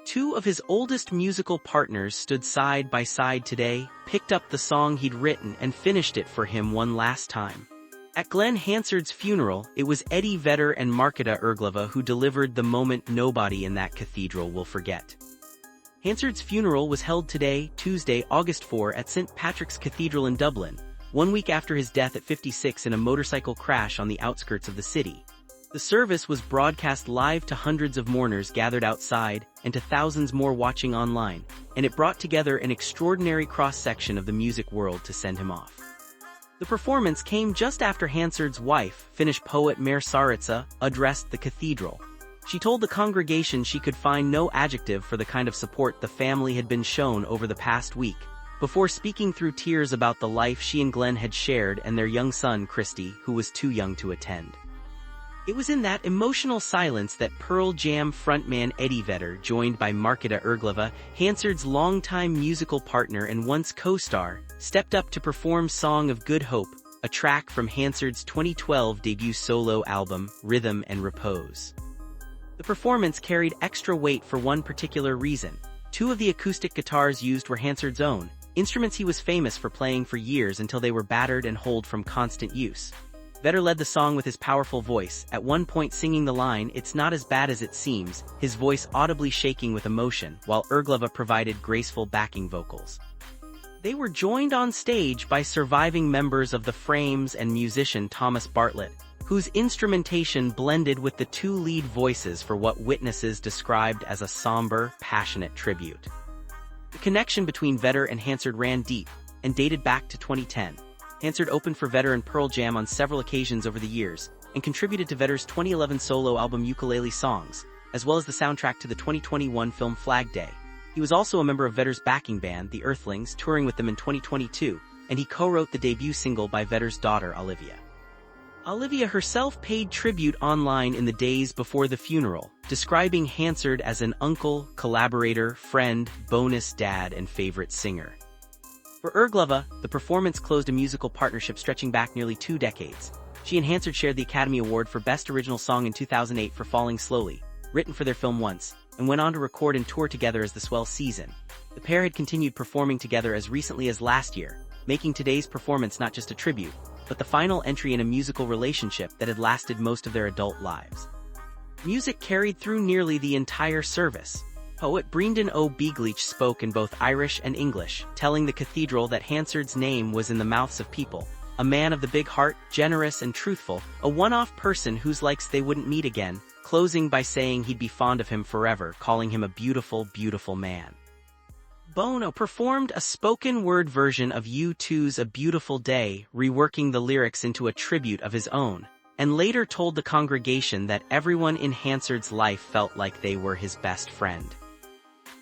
Two of his oldest musical partners stood side by side today, picked up the song he'd written and finished it for him one last time. At Glen Hansard's funeral, it was Eddie Vedder and Marketa Irglova who delivered the moment nobody in that cathedral will forget. Hansard's funeral was held today, Tuesday, August 4, at St. Patrick's Cathedral in Dublin, 1 week after his death at 56 in a motorcycle crash on the outskirts of the city. The service was broadcast live to hundreds of mourners gathered outside and to thousands more watching online, and it brought together an extraordinary cross-section of the music world to send him off. The performance came just after Hansard's wife, Finnish poet Mare Saritsa, addressed the cathedral. She told the congregation she could find no adjective for the kind of support the family had been shown over the past week, before speaking through tears about the life she and Glen had shared and their young son Christy, who was too young to attend. It was in that emotional silence that Pearl Jam frontman Eddie Vedder, joined by Marketa Irglova, Hansard's longtime musical partner and once co-star, stepped up to perform Song of Good Hope, a track from Hansard's 2012 debut solo album, Rhythm and Repose. The performance carried extra weight for one particular reason. Two of the acoustic guitars used were Hansard's own, instruments he was famous for playing for years until they were battered and holed from constant use. Vedder led the song with his powerful voice, at one point singing the line, "It's not as bad as it seems," his voice audibly shaking with emotion, while Irglova provided graceful backing vocals. They were joined on stage by surviving members of the Frames and musician Thomas Bartlett, whose instrumentation blended with the two lead voices for what witnesses described as a somber, passionate tribute. The connection between Vedder and Hansard ran deep, and dated back to 2010. Hansard opened for Vedder and Pearl Jam on several occasions over the years, and contributed to Vedder's 2011 solo album Ukulele Songs, as well as the soundtrack to the 2021 film Flag Day. He was also a member of Vedder's backing band, the Earthlings, touring with them in 2022, and he co-wrote the debut single by Vedder's daughter Olivia. Olivia herself paid tribute online in the days before the funeral, describing Hansard as an uncle, collaborator, friend, bonus dad, and favorite singer. For Irglova, the performance closed a musical partnership stretching back nearly 2 decades. She and Hansard shared the Academy Award for Best Original Song in 2008 for Falling Slowly, written for their film Once, and went on to record and tour together as The Swell Season. The pair had continued performing together as recently as last year, making today's performance not just a tribute, but the final entry in a musical relationship that had lasted most of their adult lives. Music carried through nearly the entire service. Poet Brendan O. Beagleach spoke in both Irish and English, telling the cathedral that Hansard's name was in the mouths of people, a man of the big heart, generous and truthful, a one-off person whose likes they wouldn't meet again, closing by saying he'd be fond of him forever, calling him a beautiful, beautiful man. Bono performed a spoken-word version of U2's A Beautiful Day, reworking the lyrics into a tribute of his own, and later told the congregation that everyone in Hansard's life felt like they were his best friend.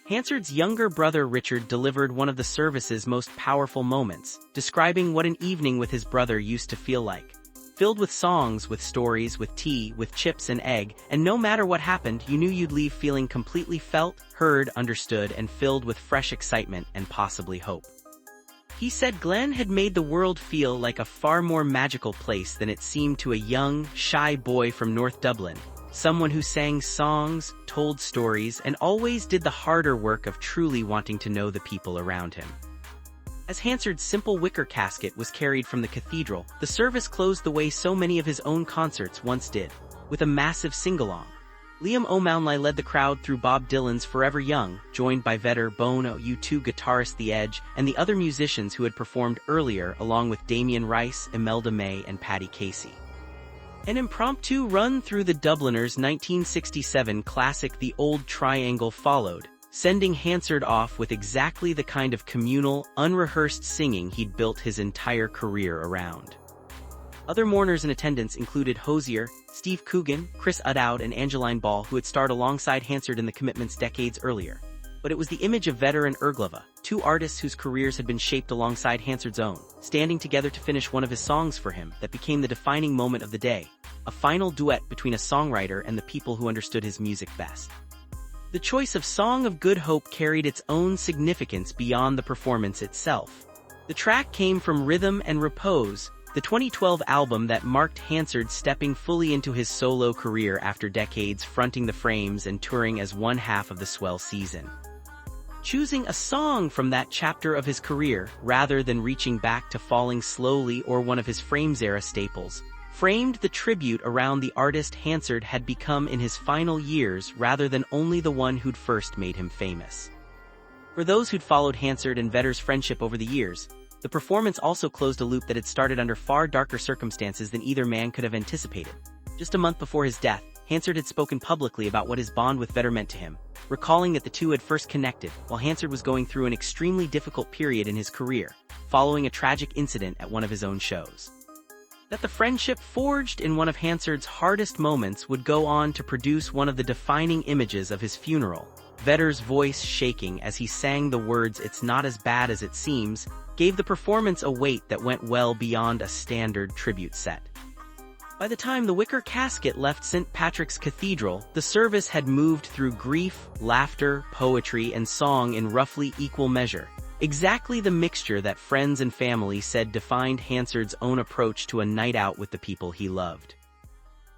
Hansard's younger brother Richard delivered one of the service's most powerful moments, describing what an evening with his brother used to feel like. Filled with songs, with stories, with tea, with chips and egg, and no matter what happened, you knew you'd leave feeling completely felt, heard, understood, and filled with fresh excitement and possibly hope. He said Glen had made the world feel like a far more magical place than it seemed to a young, shy boy from North Dublin, someone who sang songs, told stories, and always did the harder work of truly wanting to know the people around him. As Hansard's simple wicker casket was carried from the cathedral, the service closed the way so many of his own concerts once did, with a massive sing-along. Liam O'Malley led the crowd through Bob Dylan's Forever Young, joined by Vedder, Bono, U2 guitarist The Edge, and the other musicians who had performed earlier along with Damien Rice, Imelda May, and Paddy Casey. An impromptu run through the Dubliners' 1967 classic The Old Triangle followed, sending Hansard off with exactly the kind of communal, unrehearsed singing he'd built his entire career around. Other mourners in attendance included Hozier, Steve Coogan, Chris O'Dowd, and Angeline Ball, who had starred alongside Hansard in The Commitments decades earlier. But it was the image of Vedder and Irglova, two artists whose careers had been shaped alongside Hansard's own, standing together to finish one of his songs for him, that became the defining moment of the day, a final duet between a songwriter and the people who understood his music best. The choice of Song of Good Hope carried its own significance beyond the performance itself. The track came from Rhythm and Repose, the 2012 album that marked Hansard stepping fully into his solo career after decades fronting the Frames and touring as one half of the Swell season. Choosing a song from that chapter of his career, rather than reaching back to Falling Slowly or one of his Frames-era staples, framed the tribute around the artist Hansard had become in his final years rather than only the one who'd first made him famous. For those who'd followed Hansard and Vedder's friendship over the years, the performance also closed a loop that had started under far darker circumstances than either man could have anticipated. Just a month before his death, Hansard had spoken publicly about what his bond with Vedder meant to him, recalling that the two had first connected while Hansard was going through an extremely difficult period in his career, following a tragic incident at one of his own shows. That the friendship forged in one of Hansard's hardest moments would go on to produce one of the defining images of his funeral. Vedder's voice shaking as he sang the words "It's not as bad as it seems," gave the performance a weight that went well beyond a standard tribute set. By the time the wicker casket left St. Patrick's Cathedral, the service had moved through grief, laughter, poetry, and song in roughly equal measure. Exactly the mixture that friends and family said defined Hansard's own approach to a night out with the people he loved.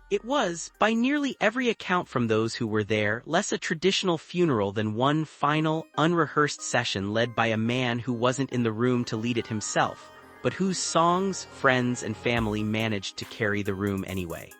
It was, by nearly every account from those who were there, less a traditional funeral than one final, unrehearsed session led by a man who wasn't in the room to lead it himself, but whose songs, friends, and family managed to carry the room anyway.